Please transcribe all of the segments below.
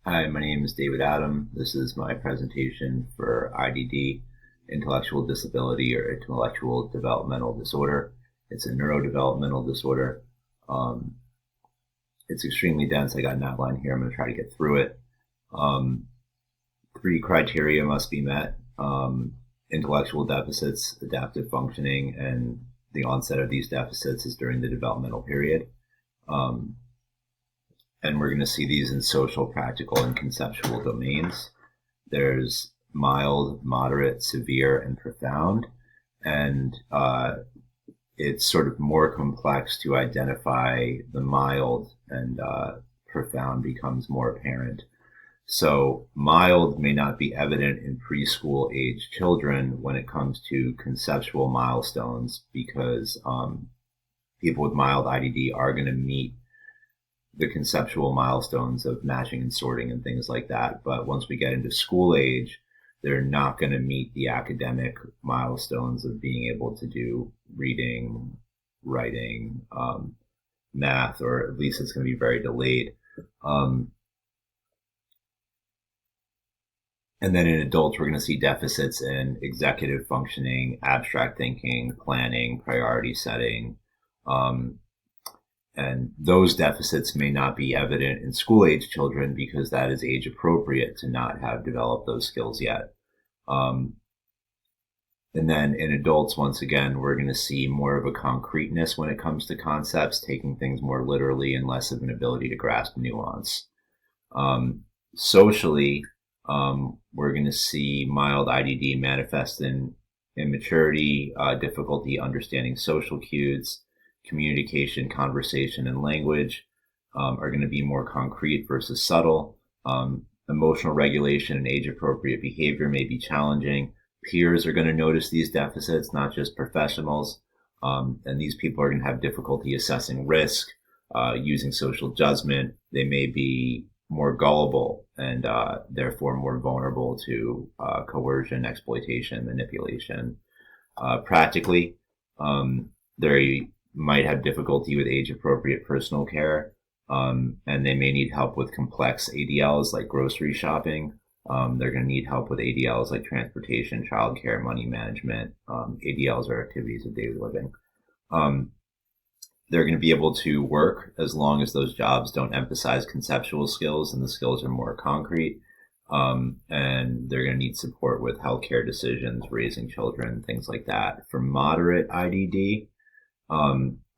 Hi, my name is David Adam. This is my presentation for IDD, intellectual disability or intellectual developmental disorder. It's a neurodevelopmental disorder. It's extremely dense. I got an outline here. I'm going to try to get through it. Three criteria must be met. Intellectual deficits, adaptive functioning, and the onset of these deficits is during the developmental period. And we're going to see these in social, practical, and conceptual domains. There's mild, moderate, severe, and profound. And it's sort of more complex to identify the mild, and profound becomes more apparent. So mild may not be evident in preschool age children when it comes to conceptual milestones, because people with mild IDD are going to meet the conceptual milestones of matching and sorting and things like that. But once we get into school age, they're not going to meet the academic milestones of being able to do reading, writing, math, or at least it's going to be very delayed. And then in adults, we're going to see deficits in executive functioning, abstract thinking, planning, priority setting. And those deficits may not be evident in school age children because that is age appropriate to not have developed those skills yet. And then in adults, once again, we're going to see more of a concreteness when it comes to concepts, taking things more literally and less of an ability to grasp nuance. Socially, we're going to see mild IDD manifest in immaturity, difficulty understanding social cues, communication, conversation, and language are going to be more concrete versus subtle. Emotional regulation and age-appropriate behavior may be challenging. Peers are going to notice these deficits, not just professionals. And these people are going to have difficulty assessing risk, using social judgment. They may be more gullible and therefore more vulnerable to coercion, exploitation, manipulation. Practically, they might have difficulty with age-appropriate personal care, and they may need help with complex ADLs like grocery shopping. They're going to need help with ADLs like transportation, childcare, money management. ADLs are activities of daily living. They're going to be able to work as long as those jobs don't emphasize conceptual skills and the skills are more concrete. And they're going to need support with healthcare decisions, raising children, things like that. For moderate IDD,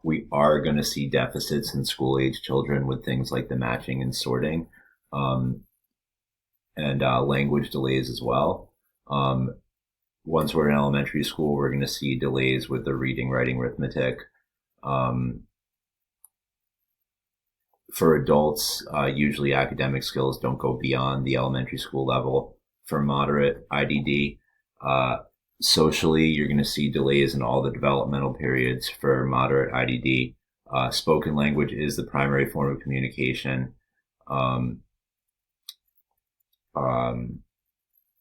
we are going to see deficits in school age children with things like the matching and sorting, and language delays as well. Once we're in elementary school, we're going to see delays with the reading, writing, arithmetic. For adults, usually academic skills don't go beyond the elementary school level. For moderate IDD, socially, you're going to see delays in all the developmental periods. For moderate IDD, spoken language is the primary form of communication.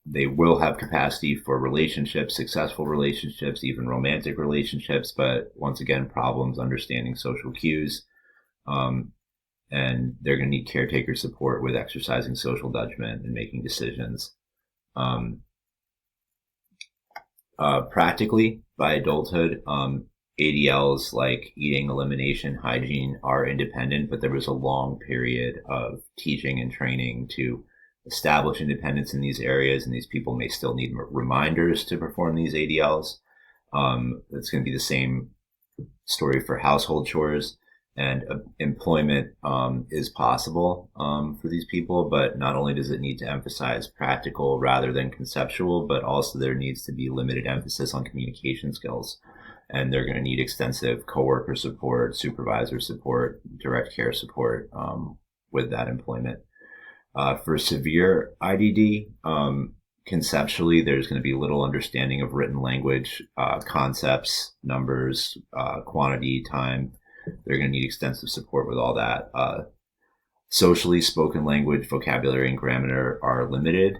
They will have capacity for relationships, successful relationships, even romantic relationships, but once again, problems understanding social cues. And they're going to need caretaker support with exercising social judgment and making decisions. Practically, by adulthood, ADLs like eating, elimination, hygiene are independent, but there was a long period of teaching and training to establish independence in these areas, and these people may still need reminders to perform these ADLs. It's going to be the same story for household chores, and employment is possible for these people, but not only does it need to emphasize practical rather than conceptual, but also there needs to be limited emphasis on communication skills. And they're going to need extensive coworker support, supervisor support, direct care support with that employment. For severe IDD, conceptually, there's going to be little understanding of written language, concepts, numbers, quantity, time. They're going to need extensive support with all that. Socially, spoken language, vocabulary, and grammar are limited.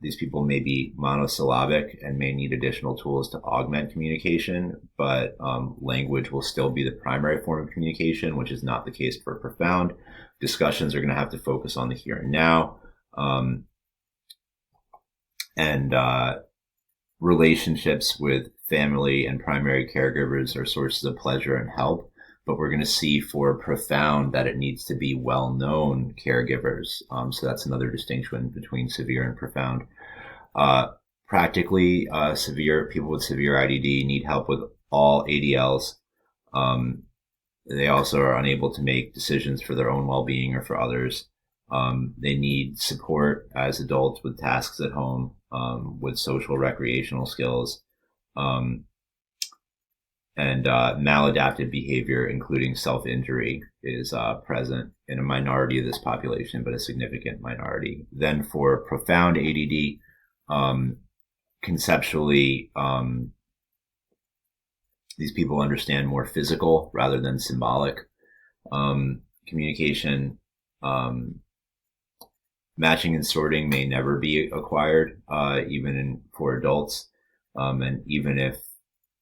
These people may be monosyllabic and may need additional tools to augment communication, but language will still be the primary form of communication, which is not the case for profound. Discussions are going to have to focus on the here and now. And relationships with family and primary caregivers are sources of pleasure and help. But we're going to see for profound that it needs to be well-known caregivers. So that's another distinction between severe and profound. Practically, people with severe IDD need help with all ADLs. They also are unable to make decisions for their own well-being or for others. They need support as adults with tasks at home, with social recreational skills. And maladaptive behavior, including self-injury, is present in a minority of this population, but a significant minority. Then for profound ADD, conceptually, these people understand more physical rather than symbolic communication. Matching and sorting may never be acquired, even for adults. And even if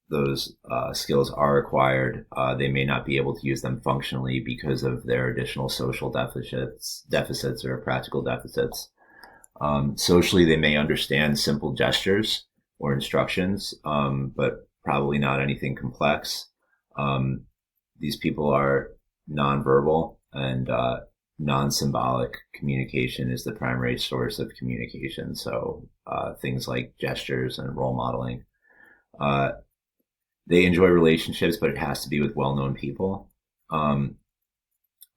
those skills are acquired, they may not be able to use them functionally because of their additional social deficits or practical deficits. Socially, they may understand simple gestures or instructions, but probably not anything complex. These people are nonverbal, and non-symbolic communication is the primary source of communication. So things like gestures and role modeling. They enjoy relationships, but it has to be with well-known people.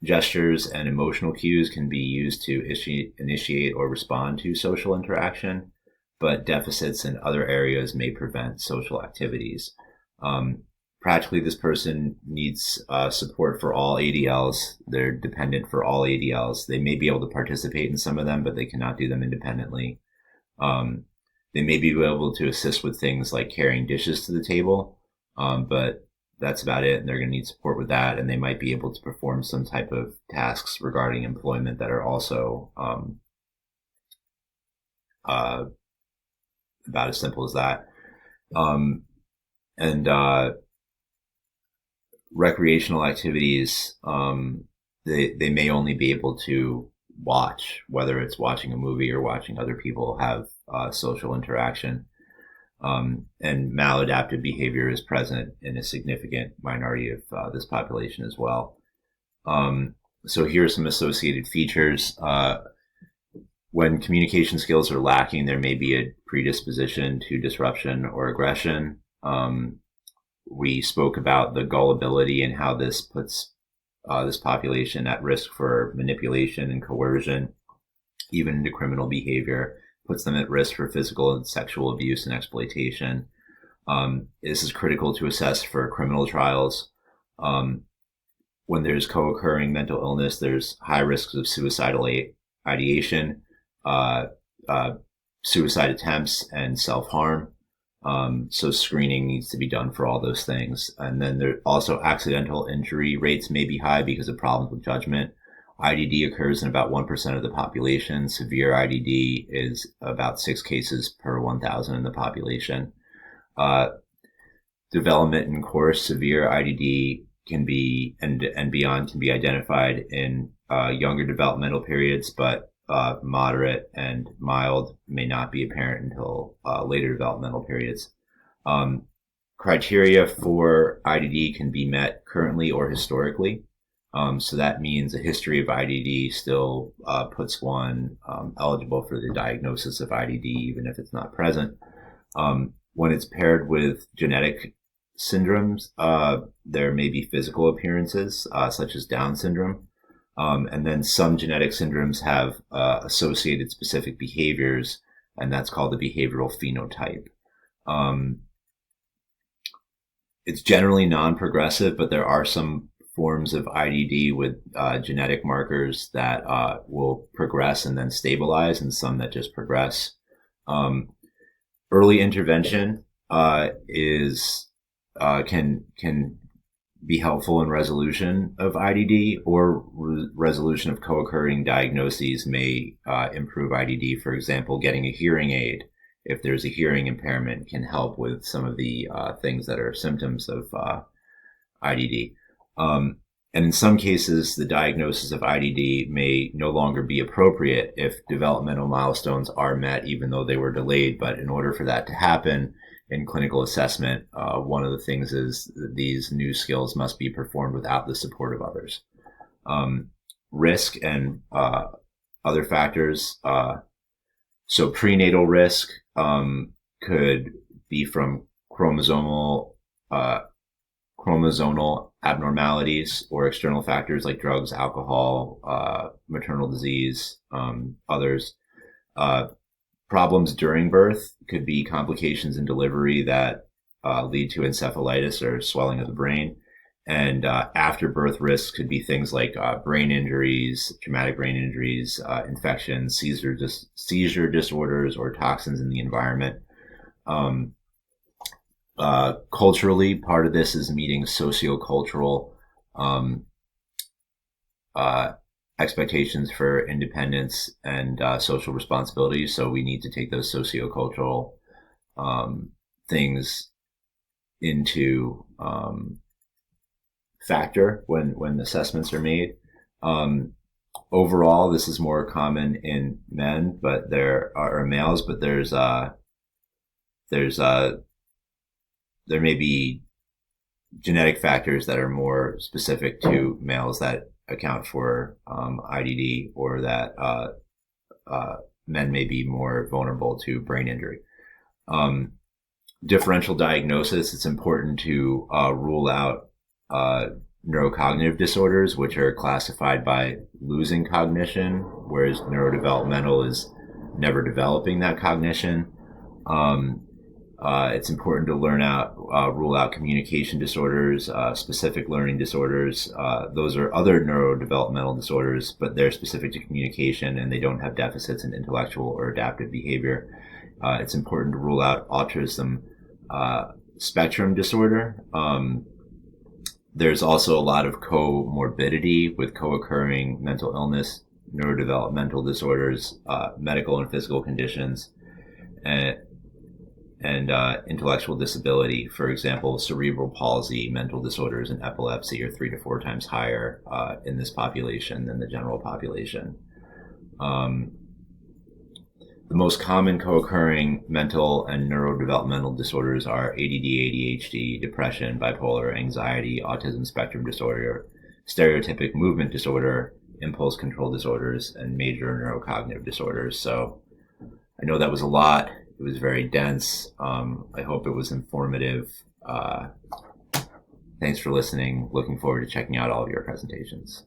Gestures and emotional cues can be used to initiate or respond to social interaction, but deficits in other areas may prevent social activities. Practically, this person needs support for all ADLs. They're dependent for all ADLs. They may be able to participate in some of them, but they cannot do them independently. They may be able to assist with things like carrying dishes to the table, but that's about it. And they're going to need support with that. And they might be able to perform some type of tasks regarding employment that are also about as simple as that. Recreational activities, they may only be able to watch, whether it's watching a movie or watching other people have social interaction. And maladaptive behavior is present in a significant minority of this population as well. So here are some associated features. When communication skills are lacking, there may be a predisposition to disruption or aggression. We spoke about the gullibility and how this puts this population at risk for manipulation and coercion, even into criminal behavior, puts them at risk for physical and sexual abuse and exploitation. This is critical to assess for criminal trials. When there's co-occurring mental illness, there's high risks of suicidal ideation, suicide attempts, and self-harm. So screening needs to be done for all those things. And then there also accidental injury rates may be high because of problems with judgment. IDD occurs in about 1% of the population. Severe IDD is about 6 cases per 1,000 in the population. Development in course severe IDD can be, and beyond, can be identified in younger developmental periods, but moderate and mild may not be apparent until later developmental periods. Criteria for IDD can be met currently or historically. So that means a history of IDD still puts one eligible for the diagnosis of IDD, even if it's not present. When it's paired with genetic syndromes, there may be physical appearances, such as Down syndrome. And then some genetic syndromes have associated specific behaviors, and that's called the behavioral phenotype. It's generally non-progressive, but there are some forms of IDD with genetic markers that will progress and then stabilize, and some that just progress. Early intervention can be helpful in resolution of IDD, or resolution of co-occurring diagnoses may improve IDD. For example, getting a hearing aid, if there's a hearing impairment, can help with some of the things that are symptoms of IDD. And in some cases, the diagnosis of IDD may no longer be appropriate if developmental milestones are met, even though they were delayed. But in order for that to happen in clinical assessment, one of the things is that these new skills must be performed without the support of others. Risk and other factors. So prenatal risk could be from chromosomal abnormalities or external factors like drugs, alcohol, maternal disease, others. Problems during birth could be complications in delivery that lead to encephalitis or swelling of the brain. And after birth risks could be things like brain injuries, traumatic brain injuries, infections, seizure disorders, or toxins in the environment. Culturally, part of this is meeting sociocultural expectations for independence and social responsibility. So we need to take those sociocultural things into factor when assessments are made. Overall, this is more common in men, but there are males, but there may be genetic factors that are more specific to males that account for IDD, or that men may be more vulnerable to brain injury. Differential diagnosis, it's important to rule out neurocognitive disorders, which are classified by losing cognition, whereas neurodevelopmental is never developing that cognition. It's important to rule out communication disorders, specific learning disorders. Those are other neurodevelopmental disorders, but they're specific to communication and they don't have deficits in intellectual or adaptive behavior. It's important to rule out autism spectrum disorder. There's also a lot of comorbidity with co-occurring mental illness, neurodevelopmental disorders, medical and physical conditions, and intellectual disability. For example, cerebral palsy, mental disorders, and epilepsy are 3 to 4 times higher in this population than the general population. The most common co-occurring mental and neurodevelopmental disorders are ADD, ADHD, depression, bipolar, anxiety, autism spectrum disorder, stereotypic movement disorder, impulse control disorders, and major neurocognitive disorders. So I know that was a lot. It was very dense. I hope it was informative. Thanks for listening. Looking forward to checking out all of your presentations.